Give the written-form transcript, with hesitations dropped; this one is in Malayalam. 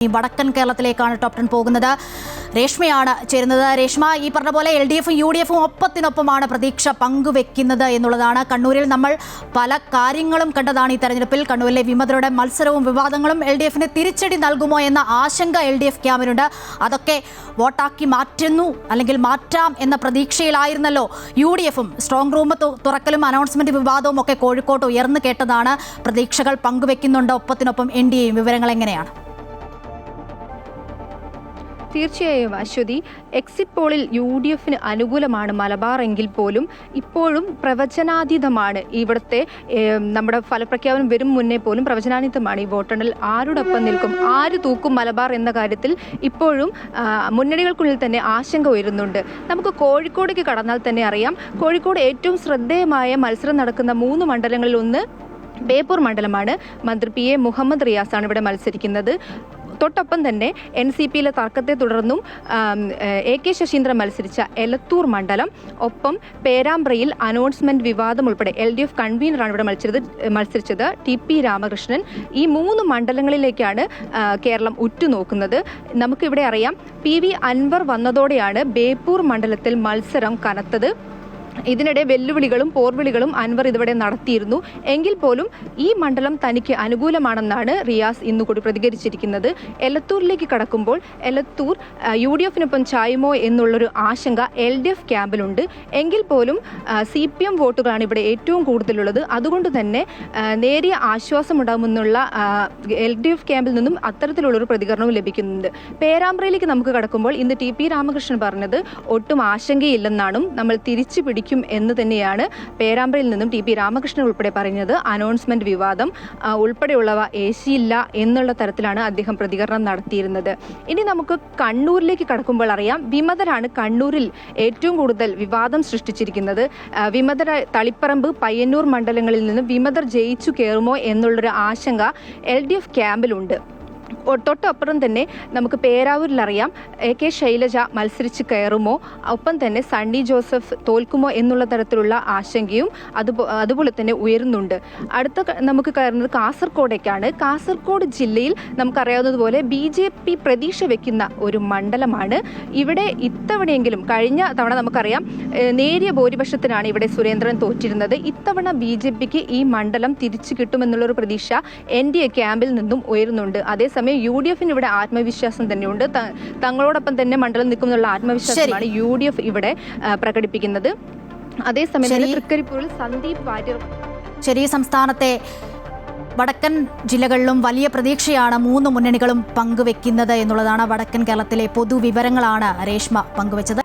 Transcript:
വടക്കൻ കേരളത്തിലേക്കാണ് ടോപ് 10 പോകുന്നത്. രേഷ്മയാണ് ചേരുന്നത്. രേഷ്മ, ഈ പറഞ്ഞ പോലെ LDFും UDFും ഒപ്പത്തിനൊപ്പമാണ് പ്രതീക്ഷ പങ്കുവെക്കുന്നത് എന്നുള്ളതാണ്. കണ്ണൂരിൽ നമ്മൾ പല കാര്യങ്ങളും കണ്ടതാണ്. ഈ തെരഞ്ഞെടുപ്പിൽ കണ്ണൂരിലെ വിമതരുടെ മത്സരവും വിവാദങ്ങളും LDFിന് തിരിച്ചടി നൽകുമോ എന്ന ആശങ്ക LDF ക്യാമ്പിനുണ്ട്. അതൊക്കെ വോട്ടാക്കി മാറ്റുന്നു അല്ലെങ്കിൽ മാറ്റാം എന്ന പ്രതീക്ഷയിലായിരുന്നല്ലോ UDFും. സ്ട്രോങ് റൂം തുറക്കലും അനൗൺസ്മെന്റ് വിവാദവും ഒക്കെ കോഴിക്കോട്ട് ഉയർന്നു കേട്ടതാണ്. പ്രതീക്ഷകൾ പങ്കുവെക്കുന്നുണ്ട് ഒപ്പത്തിനൊപ്പം NDAയും. വിവരങ്ങൾ എങ്ങനെയാണ്? തീർച്ചയായും അശ്വതി, എക്സിറ്റ് പോളിൽ UDFിന് അനുകൂലമാണ് മലബാർ എങ്കിൽ പോലും ഇപ്പോഴും പ്രവചനാതീതമാണ്. ഇവിടുത്തെ നമ്മുടെ ഫലപ്രഖ്യാപനം വരും മുന്നേ പോലും പ്രവചനാതീതമാണ് ഈ വോട്ടെണ്ണൽ. ആരോടൊപ്പം നിൽക്കും, ആര് തൂക്കും മലബാർ എന്ന കാര്യത്തിൽ ഇപ്പോഴും മുന്നണികൾക്കുള്ളിൽ തന്നെ ആശങ്ക ഉയരുന്നുണ്ട്. നമുക്ക് കോഴിക്കോടേക്ക് കടന്നാൽ തന്നെ അറിയാം, കോഴിക്കോട് ഏറ്റവും ശ്രദ്ധേയമായ മത്സരം നടക്കുന്ന 3 മണ്ഡലങ്ങളിൽ ഒന്ന് ബേപ്പൂർ മണ്ഡലമാണ്. മന്ത്രി PA മുഹമ്മദ് റിയാസാണ് ഇവിടെ മത്സരിക്കുന്നത്. തൊട്ടൊപ്പം തന്നെ NCPയിലെ തർക്കത്തെ തുടർന്നും AK ശശീന്ദ്രൻ മത്സരിച്ച എലത്തൂർ മണ്ഡലം, ഒപ്പം പേരാമ്പ്രയിൽ അനൗൺസ്മെന്റ് വിവാദം ഉൾപ്പെടെ LDF കൺവീനറാണ് ഇവിടെ മത്സരിച്ചത് TP രാമകൃഷ്ണൻ. ഈ 3 മണ്ഡലങ്ങളിലേക്കാണ് കേരളം ഉറ്റുനോക്കുന്നത്. നമുക്കിവിടെ അറിയാം, PV അൻവർ വന്നതോടെയാണ് ബേപ്പൂർ മണ്ഡലത്തിൽ മത്സരം കനത്തത്. ഇതിനിടെ വെല്ലുവിളികളും പോർവിളികളും അൻവർ ഇതുവരെ നടത്തിയിരുന്നു. എങ്കിൽ പോലും ഈ മണ്ഡലം തനിക്ക് അനുകൂലമാണെന്നാണ് റിയാസ് ഇന്നുകൂടി പ്രതികരിച്ചിരിക്കുന്നത്. എലത്തൂരിലേക്ക് കടക്കുമ്പോൾ എലത്തൂർ UDFിനൊപ്പം ചായുമോ എന്നുള്ളൊരു ആശങ്ക LDF ക്യാമ്പിലുണ്ട്. എങ്കിൽ പോലും CPM വോട്ടുകളാണ് ഇവിടെ ഏറ്റവും കൂടുതലുള്ളത്. അതുകൊണ്ട് തന്നെ നേരിയ ആശ്വാസമുണ്ടാകുമെന്നുള്ള LDF ക്യാമ്പിൽ നിന്നും അത്തരത്തിലുള്ളൊരു പ്രതികരണവും ലഭിക്കുന്നുണ്ട്. പേരാമ്പ്രയിലേക്ക് നമുക്ക് കടക്കുമ്പോൾ ഇന്ന് TP രാമകൃഷ്ണൻ പറഞ്ഞത് ഒട്ടും ആശങ്കയില്ലെന്നാണ്, നമ്മൾ തിരിച്ചു പിടിക്കും എന്ന് തന്നെയാണ് പേരാമ്പ്രയിൽ നിന്നും TP രാമകൃഷ്ണൻ ഉൾപ്പെടെ പറയുന്നത്. അനൗൺസ്മെന്റ് വിവാദം ഉൾപ്പെടെയുള്ളവ ഏശിയില്ല എന്നുള്ള തരത്തിലാണ് അദ്ദേഹം പ്രതികരണം നടത്തിയിരുന്നത്. ഇനി നമുക്ക് കണ്ണൂരിലേക്ക് കടക്കുമ്പോൾ അറിയാം, വിമതരാണ് കണ്ണൂരിൽ ഏറ്റവും കൂടുതൽ വിവാദം സൃഷ്ടിച്ചിരിക്കുന്നത്. വിമതര തളിപ്പറമ്പ്, പയ്യന്നൂർ മണ്ഡലങ്ങളിൽ നിന്ന് വിമതർ ജയിച്ചു കയറുമോ എന്നുള്ളൊരു ആശങ്ക LDF ക്യാമ്പിലുണ്ട്. തൊട്ടപ്പുറം തന്നെ നമുക്ക് പേരാവൂരിലറിയാം, AK ശൈലജ മത്സരിച്ച് കയറുമോ, ഒപ്പം തന്നെ സണ്ണി ജോസഫ് തോൽക്കുമോ എന്നുള്ള തരത്തിലുള്ള ആശങ്കയും അതുപോലെ തന്നെ ഉയരുന്നുണ്ട്. അടുത്ത നമുക്ക് കയറുന്നത് കാസർഗോഡേക്കാണ്. കാസർഗോഡ് ജില്ലയിൽ നമുക്കറിയാവുന്നതുപോലെ BJP പ്രതീക്ഷ വെക്കുന്ന ഒരു മണ്ഡലമാണ്. ഇവിടെ ഇത്തവണയെങ്കിലും, കഴിഞ്ഞ തവണ നമുക്കറിയാം നേരിയ ഭൂരിപക്ഷത്തിനാണ് ഇവിടെ സുരേന്ദ്രൻ തോറ്റിരുന്നത്. ഇത്തവണ BJPക്ക് ഈ മണ്ഡലം തിരിച്ചു കിട്ടുമെന്നുള്ളൊരു പ്രതീക്ഷ NDA ക്യാമ്പിൽ നിന്നും ഉയരുന്നുണ്ട്. അതേസമയം UDFിന് ഇവിടെ ആത്മവിശ്വാസം തന്നെയുണ്ട്. തങ്ങളോടൊപ്പം തന്നെ മണ്ഡലം നിൽക്കുമെന്നുള്ള ആത്മവിശ്വാസമാണ് UDF ഇവിടെ പ്രകടിപ്പിക്കുന്നത്. അതേസമയം തൃക്കരിപ്പൂരിൽ സന്ദീപ് വാര്യർ. ശരി, സംസ്ഥാനത്തെ വടക്കൻ ജില്ലകളിലും വലിയ പ്രതീക്ഷയാണ് 3 മുന്നണികളും പങ്കുവെക്കുന്നത് എന്നുള്ളതാണ്. വടക്കൻ കേരളത്തിലെ പൊതുവിവരങ്ങളാണ് രേഷ്മ പങ്കുവച്ചത്.